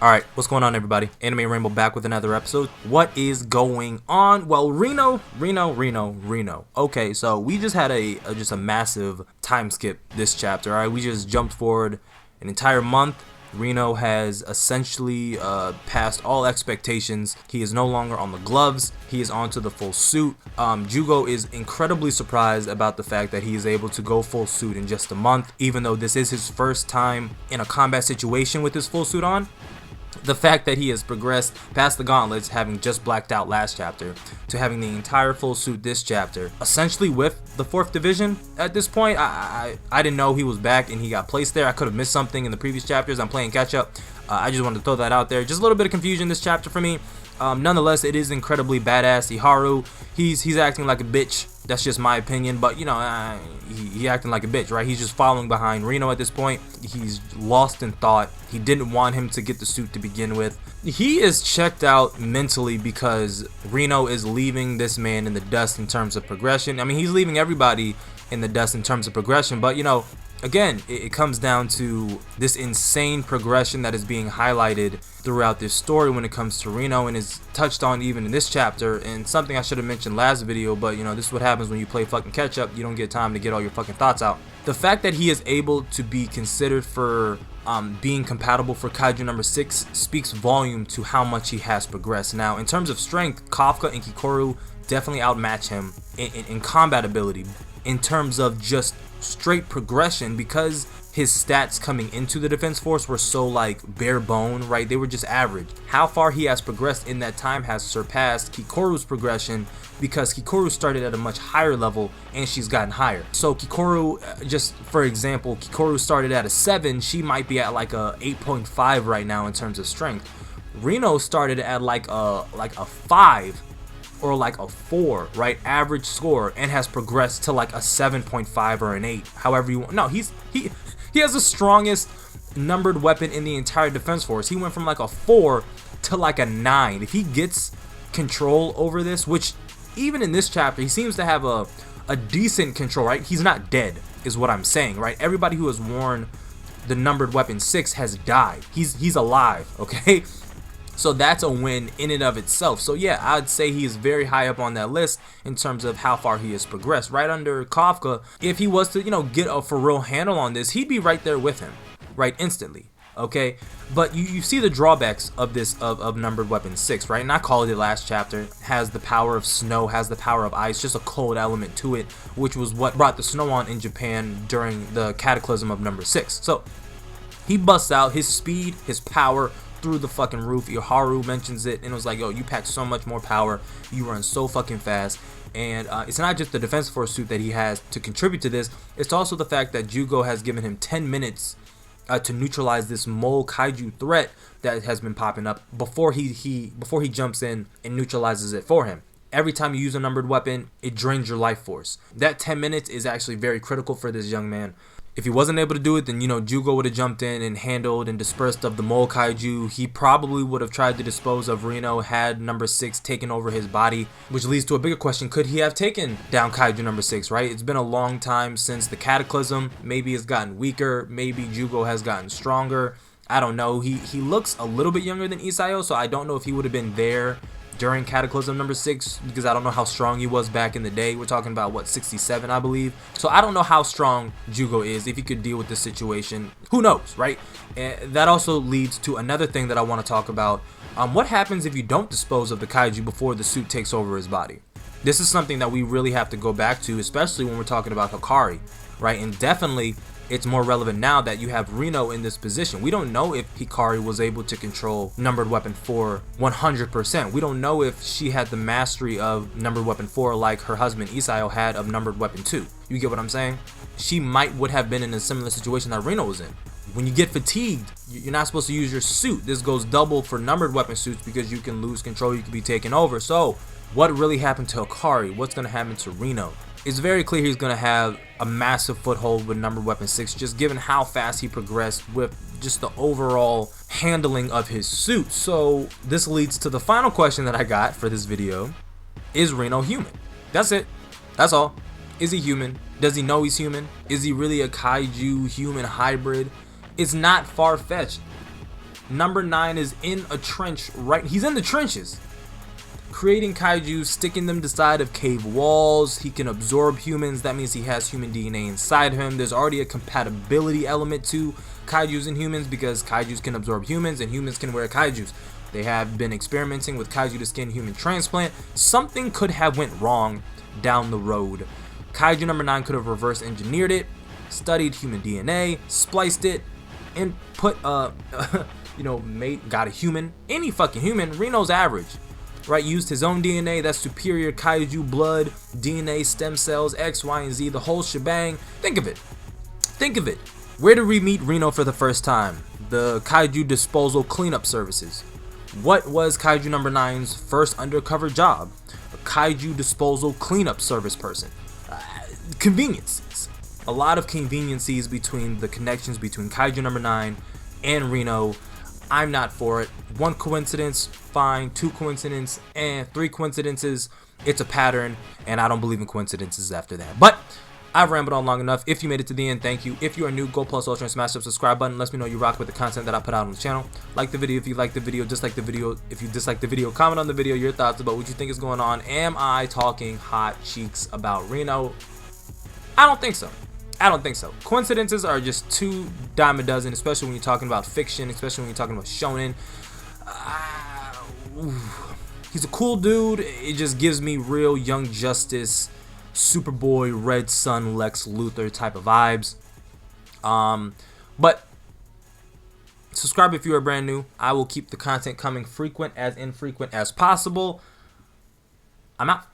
Alright, what's going on everybody? Anime Rainbow back with another episode. What is going on? Well, Reno. Okay, so we just had a massive time skip this chapter, alright? We just jumped forward an entire month. Reno has essentially passed all expectations. He is no longer on the gloves. He is onto the full suit. Jugo is incredibly surprised about the fact that he is able to go full suit in just a month, even though this is his first time in a combat situation with his full suit on. The fact that he has progressed past the gauntlets, having just blacked out last chapter, to having the entire full suit this chapter, essentially with the 4th division at this point. I didn't know he was back and he got placed there. I could have missed something in the previous chapters. I'm playing catch up. I just wanted to throw that out there. Just a little bit of confusion this chapter for me. Nonetheless, it is incredibly badass. Iharu, he's acting like a bitch. That's just my opinion, but you know, he acting like a bitch, right? He's just following behind Reno at this point. He's lost in thought. He didn't want him to get the suit to begin with. He is checked out mentally because Reno is leaving this man in the dust in terms of progression. I mean, he's leaving everybody in the dust in terms of progression, but you know, again, it comes down to this insane progression that is being highlighted throughout this story when it comes to Reno, and is touched on even in this chapter, and something I should have mentioned last video, but you know, this is what happens when you play fucking catch up. You don't get time to get all your fucking thoughts out. The fact that he is able to be considered for being compatible for Kaiju number 6 speaks volume to how much he has progressed. Now, in terms of strength, Kafka and Kikoru definitely outmatch him in combat ability. In terms of just straight progression, because his stats coming into the defense force were so like bare bone, right? They were just average. How far he has progressed in that time has surpassed Kikoru's progression, because Kikoru started at a much higher level and she's gotten higher. So Kikoru, just for example, Kikoru started at a 7, she might be at like a 8.5 right now in terms of strength. Reno started at like a 5 or like a 4, right, average score, and has progressed to like a 7.5 or an 8, however you want. No, he has the strongest numbered weapon in the entire defense force. He went from like a 4 to like a 9. If he gets control over this, which even in this chapter he seems to have a decent control, right? He's not dead is what I'm saying, right? Everybody who has worn the numbered weapon 6 has died. He's alive, okay? So that's a win in and of itself. So yeah, I'd say he is very high up on that list in terms of how far he has progressed. Right under Kafka, if he was to, you know, get a for real handle on this, he'd be right there with him, right, instantly. Okay, but you see the drawbacks of this of numbered weapon 6, right? And I called it last chapter. Has the power of snow, has the power of ice, just a cold element to it, which was what brought the snow on in Japan during the cataclysm of number 6. So he busts out his speed, his power through the fucking roof. Iharu mentions it and it was like, yo, you pack so much more power, you run so fucking fast. And it's not just the defense force suit that he has to contribute to this, it's also the fact that Jugo has given him 10 minutes to neutralize this mole kaiju threat that has been popping up before he jumps in and neutralizes it for him. Every time you use a numbered weapon, it drains your life force. That 10 minutes is actually very critical for this young man. If he wasn't able to do it, then, you know, Jugo would have jumped in and handled and dispersed of the mole kaiju. He probably would have tried to dispose of Reno had number 6 taken over his body, which leads to a bigger question. Could he have taken down Kaiju number 6, right? It's been a long time since the cataclysm. Maybe it's gotten weaker. Maybe Jugo has gotten stronger. I don't know. He looks a little bit younger than Isayo, so I don't know if he would have been there during Cataclysm number 6, because I don't know how strong he was back in the day. We're talking about, what, 67, I believe. So I don't know how strong Jugo is, if he could deal with this situation. Who knows, right? And that also leads to another thing that I want to talk about. What happens if you don't dispose of the kaiju before the suit takes over his body? This is something that we really have to go back to, especially when we're talking about Hikari, right? And definitely it's more relevant now that you have Reno in this position. We don't know if Hikari was able to control numbered weapon 4 100%. We don't know if she had the mastery of numbered weapon 4 like her husband Isayo had of numbered weapon 2. You get what I'm saying? She would have been in a similar situation that Reno was in. When you get fatigued, you're not supposed to use your suit. This goes double for numbered weapon suits because you can lose control, you can be taken over. So what really happened to Hikari? What's going to happen to Reno? It's very clear he's going to have a massive foothold with numbered weapon 6, just given how fast he progressed with just the overall handling of his suit. So this leads to the final question that I got for this video. Is Reno human? That's it. That's all. Is he human? Does he know he's human? Is he really a kaiju human hybrid? It's not far-fetched. Number 9 is in a trench, right? He's in the trenches, creating kaiju, sticking them to side of cave walls. He can absorb humans. That means he has human DNA inside him. There's already a compatibility element to kaijus and humans, because kaijus can absorb humans and humans can wear kaijus. They have been experimenting with kaiju to skin human transplant. Something could have went wrong down the road. Kaiju number 9 could have reverse engineered it, studied human DNA, spliced it, and put got a human, any fucking human. Reno's average, right? Used his own DNA, that's superior kaiju blood, DNA, stem cells, X, Y, and Z, the whole shebang. Think of it. Where did we meet Reno for the first time? The kaiju disposal cleanup services. What was Kaiju number 9's first undercover job? A kaiju disposal cleanup service person. Conveniences. A lot of conveniences between the connections between Kaiju number 9 and Reno. I'm not for it. One coincidence, fine. Two coincidences, and three coincidences, it's a pattern, and I don't believe in coincidences after that. But I've rambled on long enough. If you made it to the end, thank you. If you are new, go plus ultra and smash the subscribe button. Let me know you rock with the content that I put out on the channel. Like the video if you like the video, dislike the video if you dislike the video. Comment on the video your thoughts about what you think is going on. Am I talking hot cheeks about Reno? I don't think so. Coincidences are just too dime a dozen, especially when you're talking about fiction, especially when you're talking about shonen. He's a cool dude. It just gives me real Young Justice, Superboy, Red Sun, Lex Luthor type of vibes. But subscribe if you are brand new. I will keep the content coming frequent as infrequent as possible. I'm out.